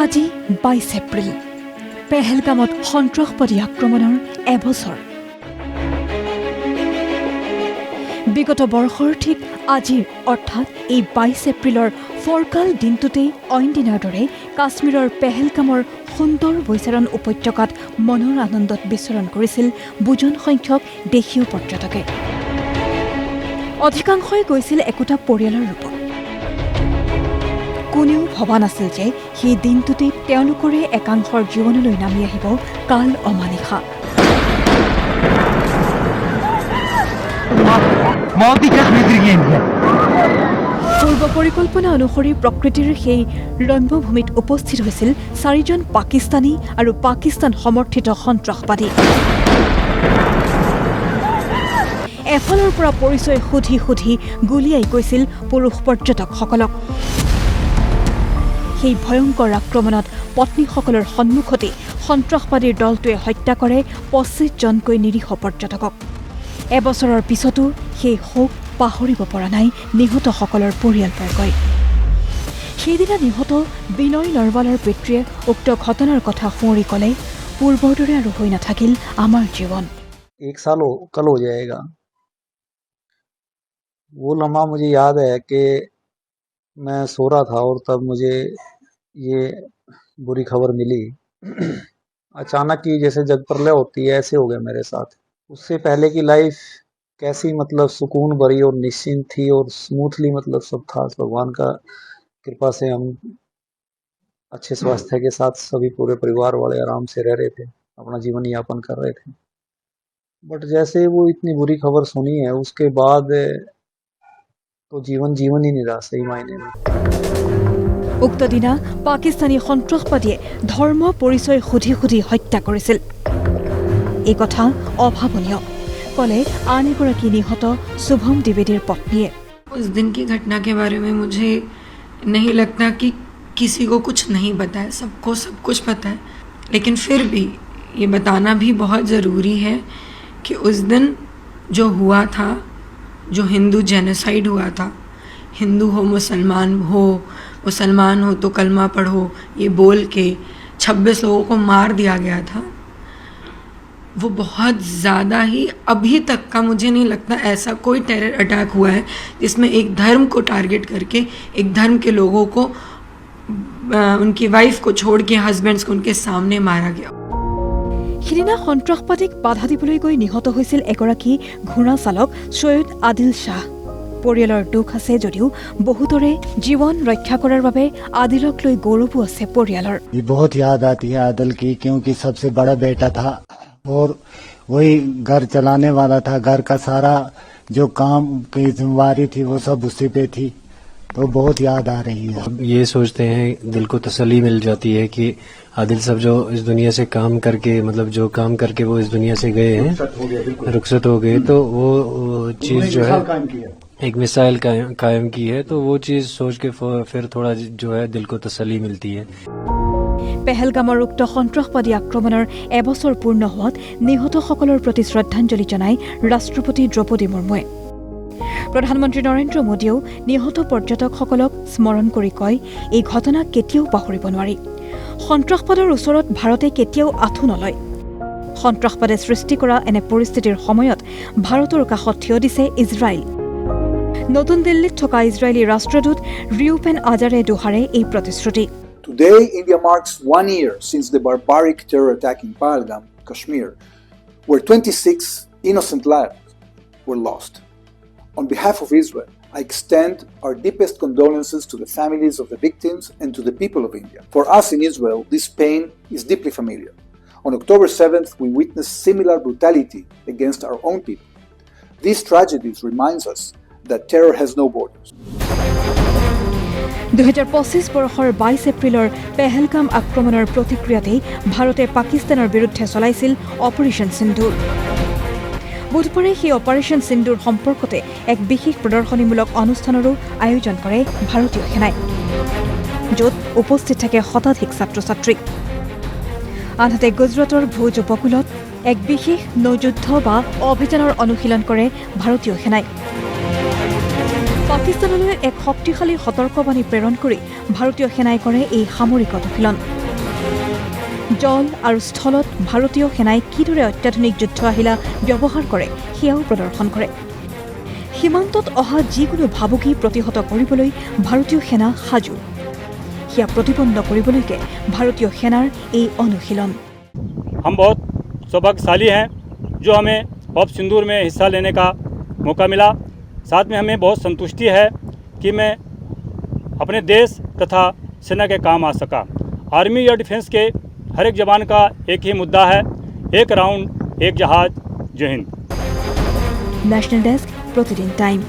আজি 22 এপ্ৰিল পেহেলগামত সন্ত্ৰাসবাদী আক্ৰমণৰ এবছৰ। বিগত বৰ্ষৰ ঠিক আজিৰ অৰ্থাৎ এই 22 এপ্ৰিলৰ ফৰকাল দিনটোতেই অইন দিনাৰ দৰে কাশ্মীৰৰ পেহেলগামৰ সুন্দৰ বৈচাৰণ উপত্যকাত মনৰ আনন্দত বিচৰণ কৰিছিল বুজন সংখ্যক দেশীয় পৰ্যটকে। অধিকাংশই গৈছিল একোটা পৰিয়ালৰ ৰূপত। কোনেও ভবা নাছিল যে সেই দিনটোতেই তেওঁলোকৰে একাংশৰ জীৱনলৈ নামি আহিব কাল অমানিশা। পূৰ্ব পৰিকল্পনা অনুসৰি প্ৰকৃতিৰ সেই ৰম্যভূমিত উপস্থিত হৈছিল 4জন পাকিস্তানী আৰু পাকিস্তান সমৰ্থিত সন্ত্ৰাসবাদী। এফালৰ পৰা পৰিচয় সুধি সুধি গুলীয়াই গৈছিল পুৰুষ পৰ্যটকসকলক। সেই ভয়ংকৰ আক্ৰমণত পত্নীসকলৰ সন্মুখতে সন্ত্ৰাসবাদীৰ দলটোৱে হত্যা কৰে 25জনকৈ নিৰীহ পৰ্যটকক। এবছৰৰ পিছতো সেই শোক পাহৰিব পৰা নাই নিহতসকলৰ পৰিয়ালবৰ্গই। সেইদিনা নিহত বিনয় নৰৱালৰ পিতৃয়ে উক্ত ঘটনাৰ কথা সোঁৱৰি ক'লে, পূৰ্বৰ দৰে আৰু হৈ নাথাকিল আমাৰ জীৱন। एक साल कल हो जाएगा। वो लम्हा मुझे याद है कि मैं सो रहा था और तब मुझे ये बुरी खबर मिली। अचानक ही जैसे जग प्रलय होती है ऐसे हो गया मेरे साथ। उससे पहले की लाइफ कैसी मतलब सुकून भरी और निश्चिंत थी और स्मूथली मतलब सब था। भगवान का कृपा से हम अच्छे स्वास्थ्य के साथ सभी पूरे परिवार वाले आराम से रह रहे थे, अपना जीवन यापन कर रहे थे। बट जैसे वो इतनी बुरी खबर सुनी है उसके बाद तो जीवन जीवन ही नहीं रहा सही मायने में। উক্ত দিনা পাকিস্তানী সন্ত্ৰাসবাদীয়ে ধৰ্ম পৰিচয় সুধি সুধি হত্যা কৰিছিল। এই কথা অভাৱনীয় ক'লে আন এগৰাকী নিহত শুভম দ্বিবেদীৰ পত্নীয়ে। उस दिन की घटना के बारे में मुझे नहीं लगता कि किसी को कुछ नहीं पता है, सबको सब कुछ पता है, लेकिन फिर भी ये बताना भी बहुत ज़रूरी है कि उस दिन जो हुआ था, जो हिंदू जेनोसाइड हुआ था, हिंदू हो मुसलमान हो तो कलमा पढ़ो ये बोल के 26 लोगों को मार दिया गया था। वो बहुत ज़्यादा ही अभी तक का मुझे नहीं लगता ऐसा कोई टेरर अटैक हुआ है जिसमें एक धर्म को टारगेट करके एक धर्म के लोगों को उनकी वाइफ को छोड़ के हस्बैंड्स को उनके सामने मारा गया। সিদিনা সন্ত্ৰাসবাদীক বাধা দিবলৈ গৈ নিহত হৈছিল এগৰাকী ঘোঁৰা চালক সৈয়দ আদিল শ্বাহ। পৰিয়ালৰ দুখ আছে যদিও বহুতৰে জীৱন ৰক্ষা কৰাৰ বাবে আদিলক লৈ গৌৰৱো আছে পৰিয়ালৰ। बहुत याद आती है आदिल की, क्योंकि सबसे बड़ा बेटा था और वही घर चलाने वाला था। घर का सारा जो काम की जिम्मेवारी थी वो सब उसी पे थी, तो बहुत याद आ रही है। ये सोचते हैं, दिल को तसल्ली मिल जाती है कि आदिल साहब जो इस दुनिया से काम करके मतलब जो काम करके वो इस दुनिया से गए हैं, रुखसत हो गए, तो वो चीज़ जो है एक मिसाइल कायम की है, तो वो चीज़ सोच के फिर थोड़ा जो है दिल को तसल्ली मिलती है। পেহেলগামৰ উক্ত সন্ত্ৰাসবাদী আক্ৰমণৰ এবছৰ পূৰ্ণ হোৱাত নিহতসকলৰ প্ৰতি শ্ৰদ্ধাঞ্জলি জনাই ৰাষ্ট্ৰপতি দ্ৰৌপদী মুৰ্মুৱে। প্ৰধানমন্ত্ৰী নৰেন্দ্ৰ মোদীয়েও নিহত পৰ্যটকসকলক স্মৰণ কৰি কয়, এই ঘটনা কেতিয়াও পাহৰিব নোৱাৰি। সন্ত্ৰাসবাদৰ ওচৰত ভাৰতে কেতিয়াও আঁঠু নলয়। সন্ত্ৰাসবাদে সৃষ্টি কৰা এনে পৰিস্থিতিৰ সময়ত ভাৰতৰ কাষত থিয় দিছে ইজৰাইল। নতুন দিল্লীত থকা ইজৰাইলী ৰাষ্ট্ৰদূত ৰিউপেন আজাৰে দোহাৰে এই প্ৰতিশ্ৰুতি। Today, India marks 1 year since the barbaric terror attack in Pahalgam, Kashmir, where 26 innocent lives were lost. On behalf of Israel, I extend our deepest condolences to the families of the victims and to the people of India. For us in Israel, this pain is deeply familiar. On October 7th, we witnessed similar brutality against our own people. These tragedies reminds us that terror has no borders. 2025 বৰ্ষৰ 22 এপ্ৰিলৰ পেহেলগাম আক্ৰমণৰ প্ৰতিক্ৰিয়াতেই ভাৰতে পাকিস্তানৰ বিৰুদ্ধে চলাইছিল operation সিন্দুৰ। বুধবাৰে সেই operation সিন্দুৰ সম্পৰ্কতে এক বিশেষ প্ৰদৰ্শনীমূলক অনুষ্ঠানৰো আয়োজন কৰে ভাৰতীয় সেনাই, য'ত উপস্থিত থাকে শতাধিক ছাত্ৰ ছাত্ৰী। আনহাতে গুজৰাটৰ ভুজ উপকূলত এক বিশেষ নৌযুদ্ধ বা অভিযানৰ অনুশীলন কৰে ভাৰতীয় সেনাই। পাকিস্তানলৈ এক শক্তিশালী সতৰ্কবাণী প্ৰেৰণ কৰি ভাৰতীয় সেনাই কৰে এই সামৰিক অনুশীলন। জল আৰু স্থলত ভাৰতীয় সেনাই কিদৰে অত্যাধুনিক যুদ্ধ আহিলা ব্যৱহাৰ কৰে সেয়াও প্ৰদৰ্শন কৰে। সীমান্তত অহা যিকোনো ভাবুকি প্ৰতিহত কৰিবলৈ ভাৰতীয় সেনা সাজু, সেয়া প্ৰতিপন্ন কৰিবলৈকে ভাৰতীয় সেনাৰ এই অনুশীলন। हम बहुत सौभाग्यशाली हैं जो हमें ऑपरेशन सिंदूर में हिस्सा लेने का मौका मिला। साथ में हमें बहुत संतुष्टि है कि मैं अपने देश तथा सेना के काम आ सका। आर्मी या डिफेंस के हर एक जवान का एक ही मुद्दा है, एक राउंड एक जहाज। जय हिंद। नेशनल डेस्क, प्रतिदिन टाइम।